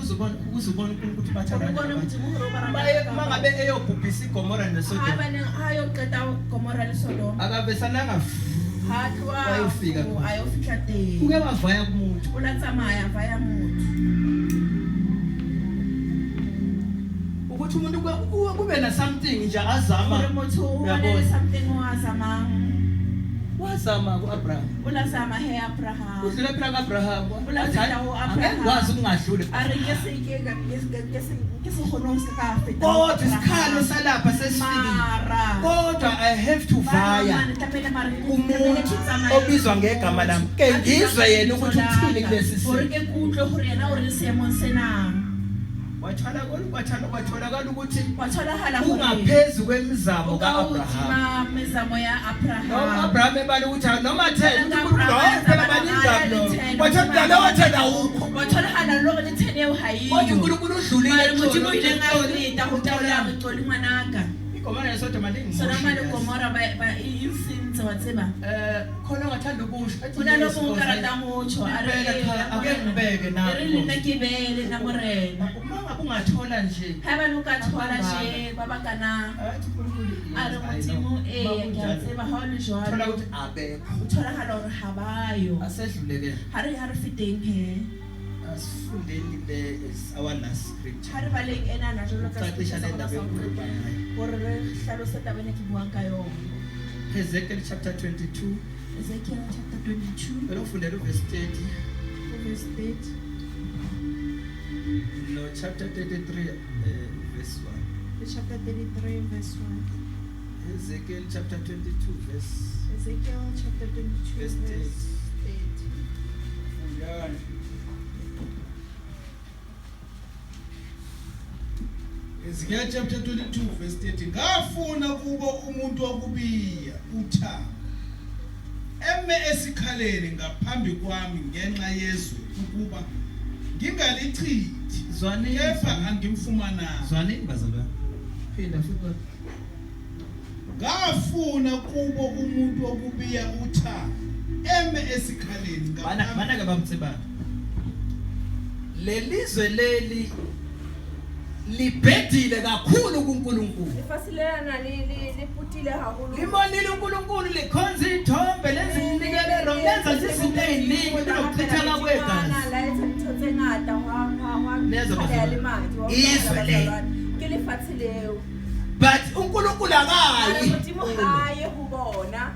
uzubona uNkulunkulu ukuthi bathanda mangabe eyobhubhisa iGomora neSodom akabesananga ayofika uke bavaya kumuntu ukuthi umuntu kube na something nje azama wazama ku-Abraham ulazama he Abraham udlula phela ku-Abraham wazi ungadluli kodwa isikhalo salapha sesifikile kodwa I have to vaya umuntu obizwa ngegama lami ke ngizwe yena ukuthi uthini kulesi simo watholakala ukuthi ungaphezulu kwemizamo ka-Abraham Abraham ebala ukuthi noma 10 phela baningalo wathola wathela ukho uNkulunkulu udlulile iGomora neSodom Sodoma Gomora insinzi watseba khona ngathanda ukusho kunaloko ukarata mucho ake ngibeke nawe nakibele namorena ungathola nje haba nokathola nje babakana ari mutimo ngiyatseba hawulu jwalo thola ukuthi abekho uthola halo habayo asedluleke hari fitting he asifundeni le is our last scripture hari baleng ena na jolo ka Ucacisha le ndaba enkulu gore re hlalosa tabene ke buang ka yona Ezekiel chapter 22 Ezekiel chapter 22 elofundela verse 30 verse 30 no chapter 33 verse 1 chapter 33 verse 1 Ezekiel chapter 22 verse Ezekiel chapter 22 verse 30 Ezekiel chapter 22 verse 30 ngafuna kubo umuntu wokubiya uthando eme esikhaleni ngaphambi kwami ngenxa yezwe ukuba ngingalichithi zwane kepha angimfumana zwane bazalwa phinda futhi ngafuna kubo umuntu wokubiya uthando eme esikhaleni mana ke bamtsebana lelizwe leli libhedile kakhulu kuNkulunkulu ifasilelana liputile haholo limonile uNkulunkulu likhonza ithombe lenza iminikelo lenza izinto eziningi kunokuchithana kwegazi la ethotse ngata neza bazalwa izwe le kelifathileo but uNkulunkulu akayi umutimo haye kubona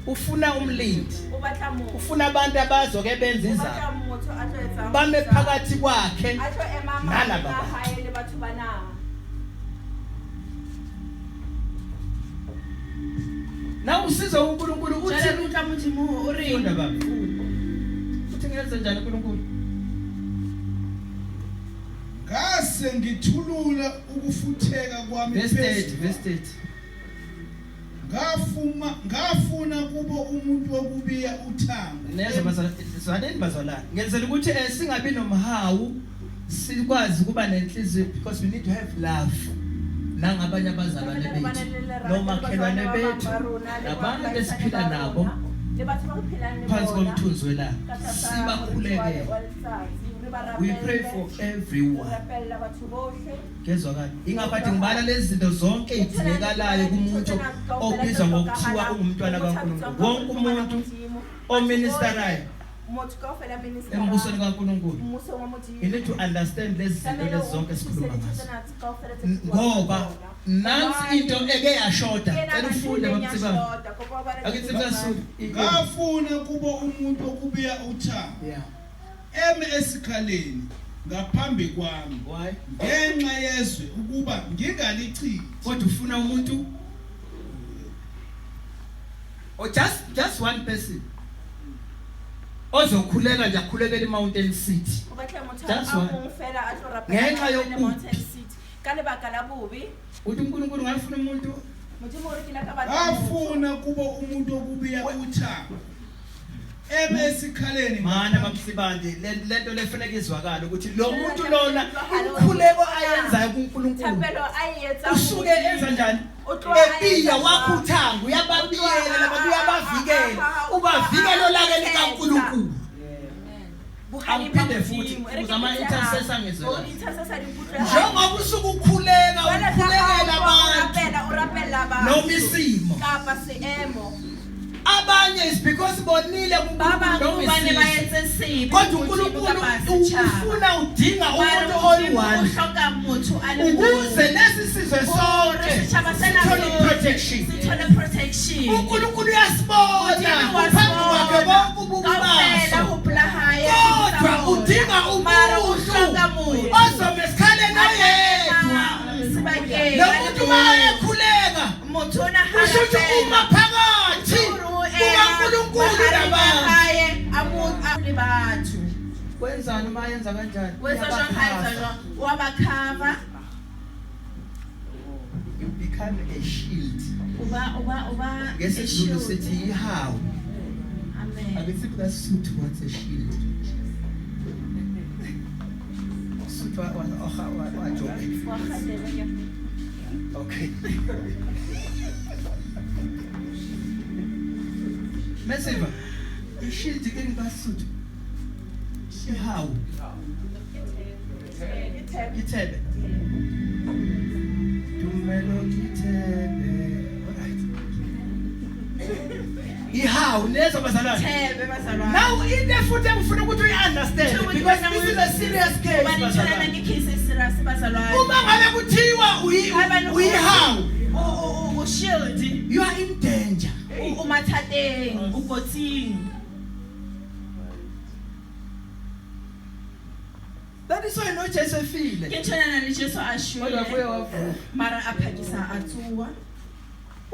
ufuna umlindi ubatla mu ufuna abantu abazoke benza izabo bame phakathi kwakhe nalaba hayele bathu bana na usizo uNkulunkulu uthi utla mutimo uri funda baba uthi ngenze njani uNkulunkulu ngase ngithulula ukufutheka kwami verse 30 ngafuna kubo umuntu wokubiya uthando neza bazalwane bazalwane ngenzela ukuthi singabi nomhawu sikwazi kuba nenhliziyo because we need to have love nangabanye abazalwane bethu nomakhelwane bethu nabantu besiphila nabo phansi komthunzi welanga sibakhulekele we pray for everyone kezwakala ingaphathi ngibala lezi zinto zonke ezidingekalayo kumuntu obizwa ngokuthiwa ungumntwana kaNkulunkulu wonke umuntu oministerayo embusweni kaNkulunkulu you need to understand lezi zinto lezi zonke esikhuluma ngazo ngoba nansi into eke yashoda cela ufunde bamtsibana akithi verse ngafuna kubo umuntu wokubiya uthando eme esikhaleni ngaphambi kwami ngenxa yezwe ukuba ngingalichithi kodwa ufuna umuntu or just one person ozokhuleka nje akhulekela iMountain City that's one ngenxa yokuthi kale bakala bubi uthi uNkulunkulu ngafuna umuntu ngafuna kubo umuntu wokubiya uthando eme esikhaleni mana bamsibandi lento lefanele izwakala ukuthi lo muntu lona ukhuleko ayenzayo kuNkulunkulu usuke enza njani ebiya wakho uthanga uyababiyela labantu uyabavikela ubavikelo lake likaNkulunkulu Angiphinde futhi uzama intercessor ngizwe. Njengoba usuku ukukhuleka ukukhulekela abantu. Noma isimo. Abanye is because bonile kuNkulunkulu kodwa uNkulunkulu ufuna udinga umuntu oyi-one ukuze lesi sizwe sonke sithole protection. uNkulunkulu uyasibona phambi kwakhe bonke ububi baso kodwa udinga umuntu ozoma esikhaleni oyedwa. Lo muntu uma ekhuleka kusho ukuthi uma phakathi uNkulunkulu nabantu. Wenzani uma yenza kanjani? You become a shield. Ngesizulu sithi ihawu. Abethi kusuit what's a shield. Suit wa job. Okay. Mesiva. Ishield ingasuthi. Ihawu. Ithebe. Dumelo ithebe. Alright. Ihawu lezo bazalwane. Thebe bazalwane. Now into futhi engifuna ukuthi uyi-understand because this is a serious case bazalwane. Uma ngabe kuthiwa uyihawu. Shield. You are in danger. Umathateng, ukotsing. That is why no Jesu file. Ke tshwana le Jesu a shwele. Mara aphakisa atsuwa.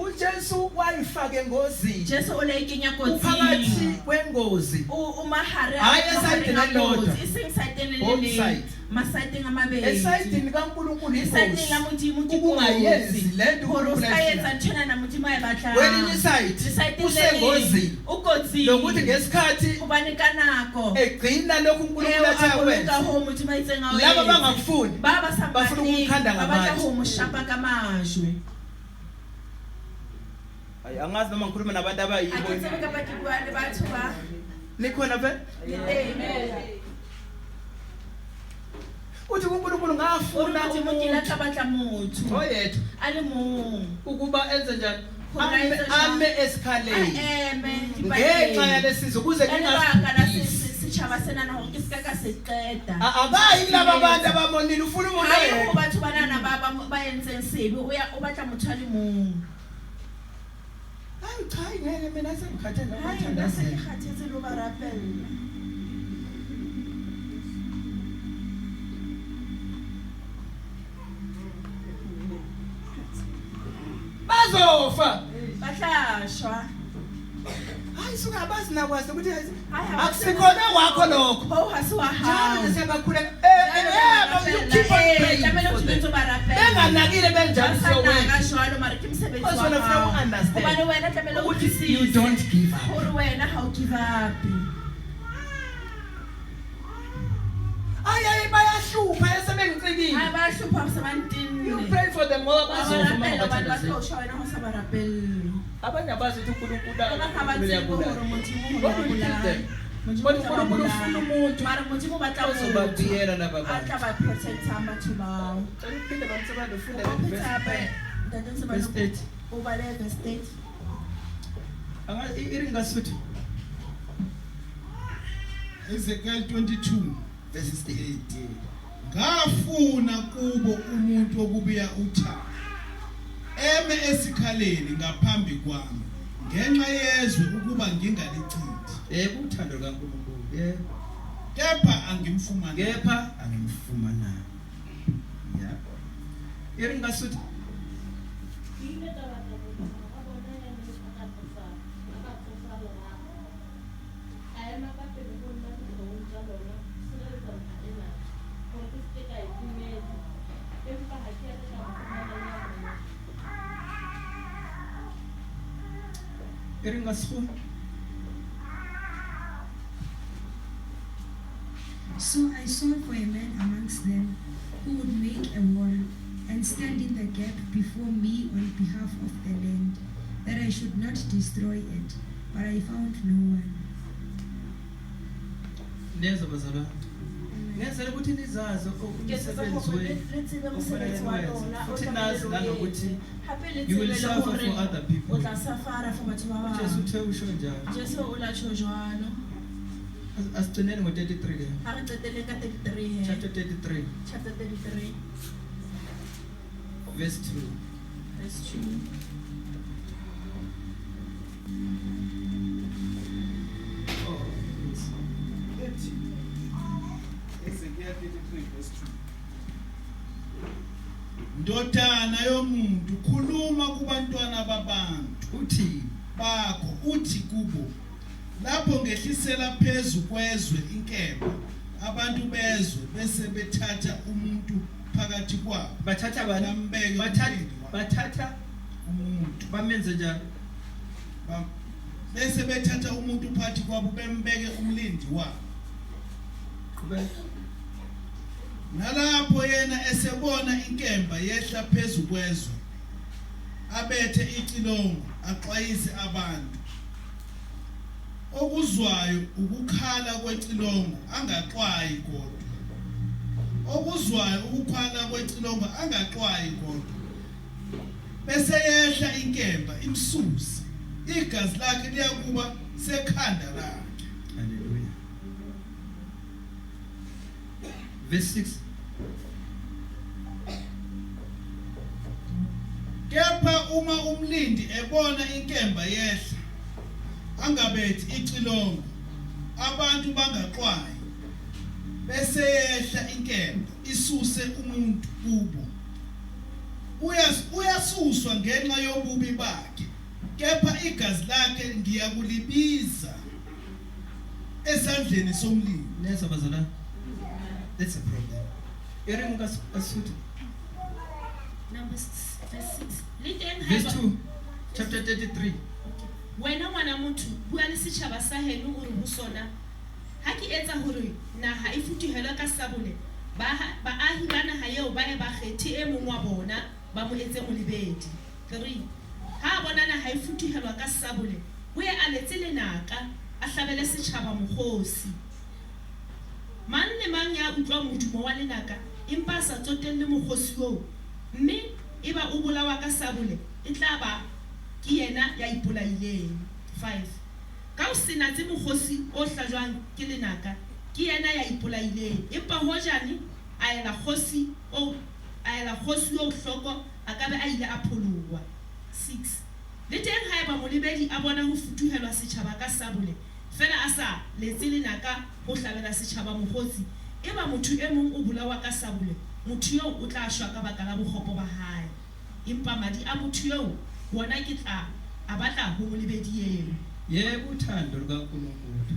uJesu wayifaka engozini. Jesu olekenya kotsing. Uphakathi kwengozi. Umahare. Hayi esayidini elilodwa. Isayidini leli. Masayidini amabili. Esayidini kaNkulunkulu ingozi. Ukungayenzi lento uNkulunkulu ayenza ntshona namutima yabatla. Kwelinye isayidi usengozini. Ukotsini. Lokuthi ngesikhathi ubanika nako. Egcina lokhu uNkulunkulu athakwenza. Laba bangakufuni. Bafuna ukukhanda ngamanje. Abathahumushapa kamajwe. Angazi noma ngikhuluma nabantu abayibo. Akuthenga abantu kubani bathu ba. Nikhona ve? Uthi uNkulunkulu ngafuna umuntu abadla muthu. Oyedwa. Ali mu. Ukuba enze njani? Ame esikhaleni. Ngenxa yalesizwe ukuze sichabasena nonke isikaka seqeda. Akayi laba abantu abamonile ufuna umuntu oyedwa. Hayi bathu banana baba bayenze insibi ubadla muthali mu. Hayi cha ngeke mina sengikhathele ukuthandazela. Ngikhathele lo barapela. Bazofa. Bahlashwa. Hayi suka abazi nakwazi ukuthi akusikhona wakho lokho. Oh hasiwahawu. Njalo sebakhule you keep on praying. Benganakile benjani siyowena. Ngashwalo mara kimsebenzi wakho. Uzofuna understand. Ubani wena tlamela ukuthi you don't give up. Uri wena how give up. Ay bayahlupa esebengicikile. Hayi bayahlupa sebantini. You pray for them ngoba bazofa manje bathosha wena ngosabarapeli. Abanye abazi ukuthi uNkulunkulu uyabulala. uNkulunkulu ufuna umuntu. Mara umuntu batla uzobabiyela laba bantu. Atla ba protect abantu bawo. Uphinde bamsebenza ufunda verse state. Ubale verse state. Angazi iringasuthi. Ezekiel 22 verse 8. Ngafuna kubo umuntu wokubiya uthando. Eme esikhaleni ngaphambi kwami ngenxa yezwe ukuba ngingalichithi. Uthando kaNkulunkulu. Kepha angimfumana. Yeah. Iringasuthi. So I sought for a man amongst them who would make a wall and stand in the gap before me on behalf of the land, that I should not destroy it, but I found no one. Neza bazalwane. Ngenzela ukuthi nizazi umsebenzi wenu. Futhi nazi nanokuthi you will suffer for other people. Jesu uthe usho njalo. Asigcineni ngo-33 ke. Chapter 33. Verse 2. Oh, yes. Ezekiel 33 verse 2. Ndodana yomuntu khuluma kubantwana babantu Uthi bakho uthi kubo lapho ngehlisela phezulu kwezwe inkemba abantu bezwe bese bethatha umuntu phakathi kwabo bathatha bani? Bathatha umuntu bamenze njalo. bese bethatha umuntu phakathi kwabo bembeke umlindi wabo. Nalapho yena esebona inkemba yehla phezulu kwezwe abethe icilongo axwayise abantu. Okuzwayo ukukhala kwecilongo angaxwayi kodwa. Okuzwayo ukukhala kwecilongo angaxwayi kodwa. Bese yehla inkemba imsusa. Igazi lakhe liyakuba sekhanda lakhe. Hallelujah. Verse 6. Kepha uma umlindi ebona inkemba yehla angabethi icilongo abantu bangaxwayi bese yehla inkemba isuse umuntu kubo. Uyasuswa ngenxa yobubi bakhe. Kepha igazi lakhe ngiyakulibiza esandleni somlindi. Neza bazalwane. That's a problem. Ering kasuthu. Verse 2. Chapter 33. Wena ngwana motho bua le setjhaba sa heno o re ho sona ha ke etsa hore naha e futuhelwa ka sabole baahi ba naha eo ba e ba kgethi e mong wa bona ba mo etse molebedi. 3 ha bona naha e futuhelwa ka sabole o ye a letse lenaka a hlabele setjhaba mokgosi. Man le mang ya utlwa modumo wa lenaka empa sa tsotelle mokgosi oo mme eba o bolawa ka sabole e tla ba ke yena ya ipolaileng. 5 ka o sena tse mokgosi o hlajwang ke lenaka ke yena ya ipolaileng empa hojane a ela kgosi o hloko a ka be a ile a pholowa. 6 le teng ha eba molebedi a bona ho futuhelwa setjhaba ka sabole fela a sa letse lenaka ho hlabela setjhaba mokgosi eba motho e mong o bolawa ka sabole motho eo o tla shwa ka baka la bokgopo ba hae empa madi a motho eo wona ke tla a batla ho molebedi eo. Yebo uthando lukaNkulunkulu.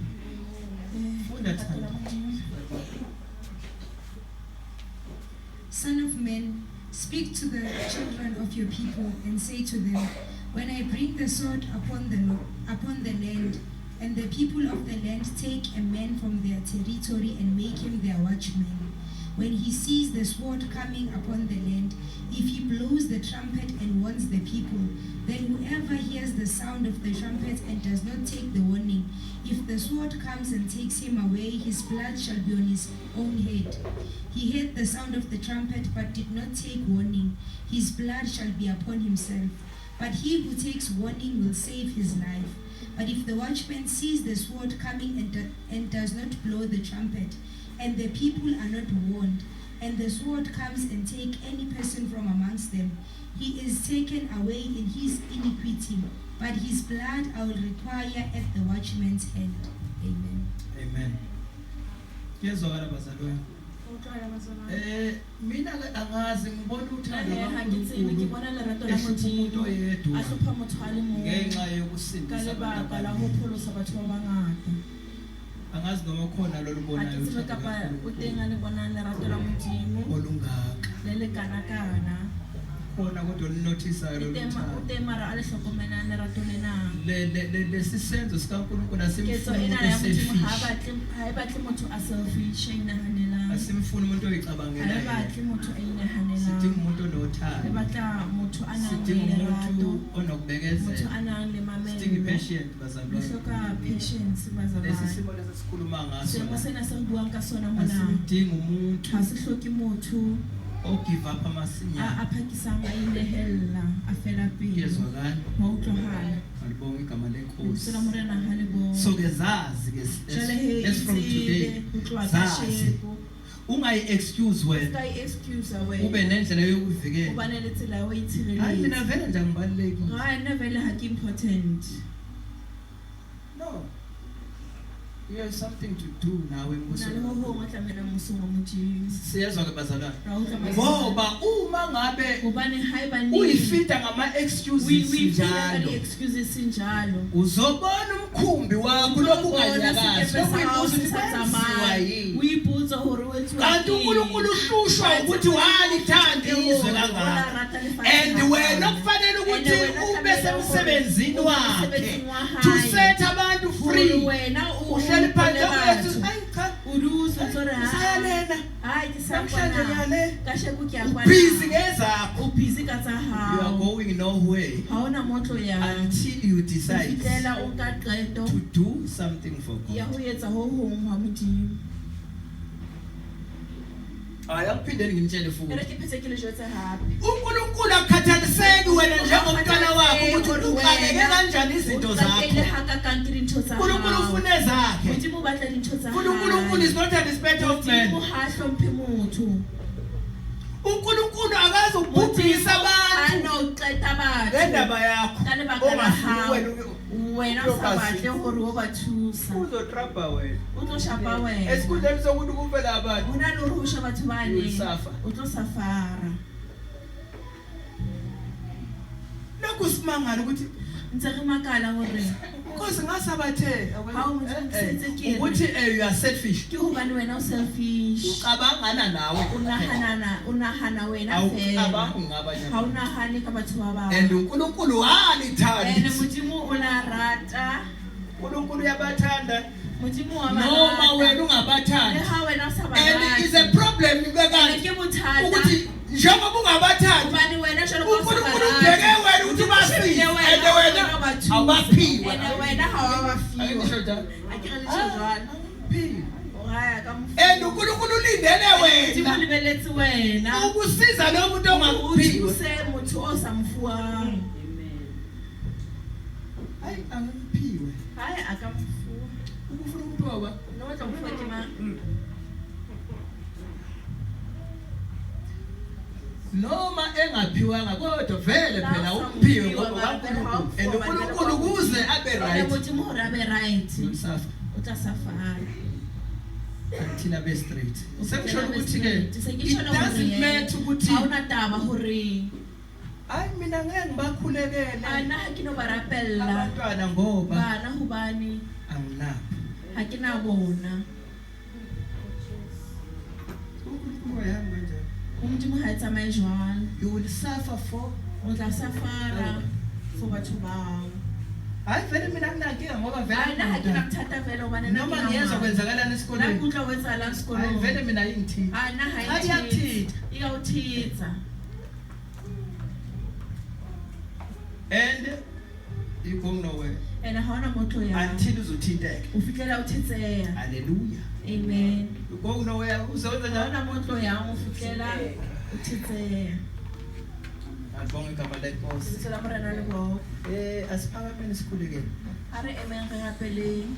Funda thando. Son of man, speak to the children of your people and say to them, when I bring the sword upon the land, and the people of the land take a man from their territory and make him their watchman. When he sees the sword coming upon the land, if he blows the trumpet and warns the people, then whoever hears the sound of the trumpet and does not take the warning, if the sword comes and takes him away, his blood shall be on his own head. He heard the sound of the trumpet but did not take warning, his blood shall be upon himself. But he who takes warning will save his life. But if the watchman sees the sword coming and does not blow the trumpet, and the people are not warned, and the sword comes and takes any person from amongst them, he is taken away in his iniquity, but his blood I will require at the watchman's hand. Amen. Amen. Kuyezwakala bazalwane. Mina ke angazi ngibona uthando kaNkulunkulu ehlupha umuntu oyedwa ngenxa yokusindisa abantu. Angazi noma khona lo lubonayo olungaka khona kodwa linotisayo lesisenzo sikaNkulunkulu asimfuni umuntu oyicabangelayo sidinga umuntu onothando sidinga umuntu onokubekezela sidinga patient bazalwane. hloka patience bazalwane. Lesi simo lesisikhuluma ngaso Seemo sena se re buang ka sona mona asidingi umuntu ha se hloke motho o give up amasinya. a phakisang a inehella a fela pele Kezwakala wa utlwahala. alibonga igama lenkosi. Sela morena ha le bo So ke zazi ke jwale he as from today ho tloha zazi kasheko ungayi excuse wena ska excuse ube away nendlela yokuvikela. o bane le tsela ya ho Hayi itshireletsa mina vele nje angibaluleki. ha nna vele ha ke important. No. You have something to do nawe na le ho mbuso. hong o tlamela mosong wa Modimo Siyezwa ke bazalwane. ra utlwa bazalwane. Ngoba uma ngabe hobane haeba uyifita ngama excuses we njalo excuses njalo uzobona umkhumbi wakho lokhu unganyakazi lokuyibuza ukuthi kwenziwa yini. uyibutsa hore o etsuwa Kanti uNkulunkulu uhlushwa ukuthi walithanda izwe kangaka and wena kufanele ukuthi ube semsebenzini wakhe to set abantu free. Uhleli phansi uyathi hayi cha uduza tsore ha sayalena hayi ke sa namhlanje ngiyale kasheko ke akwana busy ngezakho. o busy ka tsa You are hao going nowhere ha ona motho ya until you decide fitela o ka qeto to do something for ya God. ho etsa ho hong ha Modimo. Ayakuphindeni ngimtshele futhi. Ere ke phetse ke le jwetse hape uNkulunkulu akukhathaliseki wena njengomntwana wakhe ukuthi uqhubeke kanjani izinto zakho. uNkulunkulu ufuna ezakhe. Modimo o batla dintho tsa uNkulunkulu is not a respecter of Modimo man. ha hlomphe motho. uNkulunkulu akaze ubhubhisa abantu Anoqeta batho ngendaba yakho. ka lebaka la hao. Ongafuni Wena o sa batle hore o ba thusa uzotrapa wena. o tlo shapa wena Esikhundleni sokuthi kuvela abantu hona le hore ho sha batho You bane will suffer. o tlo safara. lokhu simangala ukuthi Ntse re makala hore because ngasabathe Ha o motho o setse ke re. ukuthi you are selfish. ke hobane wena o selfish Ucabangana nawe. o nahana wena fela Awucabangi ngabanye ha o abantu. nahane ka batho ba And bang. uNkulunkulu walithanda. Ene Modimo o la rata uNkulunkulu uyabathanda Modimo wa noma wena le ungabathandi. ha wena o sa ba And is a problem Ene kanti ke bothata ukuthi njengoba ungabathandi hobane wena jalo ka o sa ba uNkulunkulu ubheke wena ukuthi basize and wena awubaphiwe. ene wena ha wa ba Angisho fiwa njalo. a ke re le jwalo Awubaphiwe. o haya ka mo And uNkulunkulu ulindele Modimo wena lebeletse wena ukusiza lo muntu o ongaphiwe. thuse motho o sa mfuang. Hayi angiphiwe. Haya a ka mfuwa Ukufuna umuntu waba no batla mfuwa ke mang. noma engaphiwanga kodwa vele phela uphiwe ngoba kaNkulunkulu. And uNkulunkulu kuze abe Ene right. Modimo hore a be right Umsafa o tla safara. until abe straight. Sekusho Ene ukuthi ke se ke it shona doesn't hore matter ha ukuthi ona taba hore hayi mina ngeke ngibakhulekele ana ha ke no ba rapella abantwana ngoba bana hobane anginabo. ha ke na bona. uNkulunkulu uyahamba kanjani. Modimo ha e tsamaye jwalo You will suffer for o tla safara for batho bao. hayi vele mina nginankinga ngoba Ana ha ke na vele bothata vele hobane nna noma ke na ngiyezwa ngwana. kwenzakalana Nna esikoleni. ke utlwa ho etsahalang Hayi sekolong. vele mina yingithini. Ana ha Hayi, e iyakuthitha. e ya o thetsa. And you go nowhere Ene ha ona motho ya until uzothinteka. o fitlela o thetseha. Hallelujah. Amen. You go nowhere uzowenza Ha njani. ona motho ya o fitlela o thetseha. Ngibonga igama lenkosi. Sela morena le bo. Asiphakameni sikhulekele. Ha re emeng re rapeleng.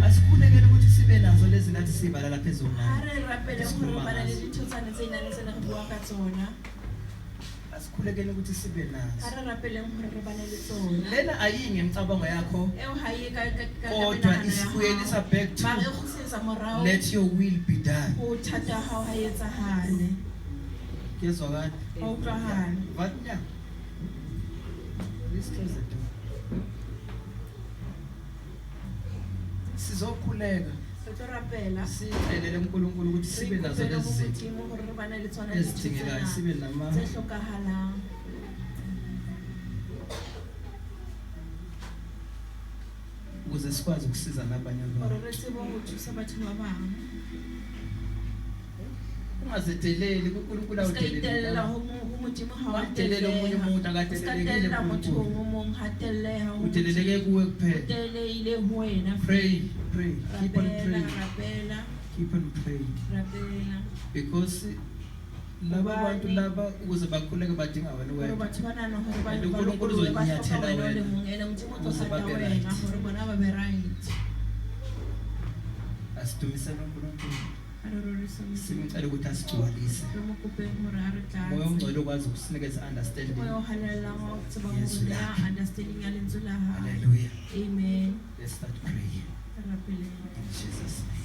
Asikhulekele ukuthi sibe nazo lezi nathi sibala phezulu Ha nazo. re rapeleng hore ho bana le dintho tsane tse nang le tsena re bua ka tsona. Asikhulekele ukuthi sibe Ha nazo. re rapeleng hore re bane le tsona. Lena ayinge imicabango yakho Eo ha ye ka kodwa menahano ya isibuyelisa hao. back to Ba re kgutlisetsa morao let your will be done. ho thata ha o ha etsahale. Kezwakala. Ha o utlwahale. Vanya. Let's close the door. Sizokhuleka Re tlo rapela. sicelele uNkulunkulu ukuthi sibe nazo Re lezi ikopele ho zinto Modimo hore re bane le tsona dintho ezidingekayo, tsena sibe nama tse hlokahalang. ukuze sikwazi ukusiza nabanye Hore abantu. re tsebe ho thusa batho ba bang. Ungazedeleli uNkulunkulu Ska itelela awudeleli. ho modimo ha wa Watelele omunye umuntu, akatelelekile tellela motho o kuNkulunkulu. mong ha telleha ho Uteleleke kuwe kuphela. telleile ho wena Pray, pray, keep on rapela praying, rapela keep on praying. rapela Because laba bantu laba ukuze bakhuleke badinga wena hore wedwa. batho ba nahana hore ba And ba uNkulunkulu lokolohe, ba hloka uzonyathela wena o le wena. mong, ene modimo o tlo Ukuze rata babe wena right. hore bona ba be right. Asidumisele uNkulunkulu. A re rorise Modimo. Simcela ukuthi asigcwalise. Re mo kopeng hore a re Moya tlatse. ongcwele okwazi ukusinikeza understanding. Moya o halalelang wa ho tseba Yes, hore Lord. na understanding ya lentswe la hao. Hallelujah. Amen. Let's start praying Re rapeleng. in Jesus' name.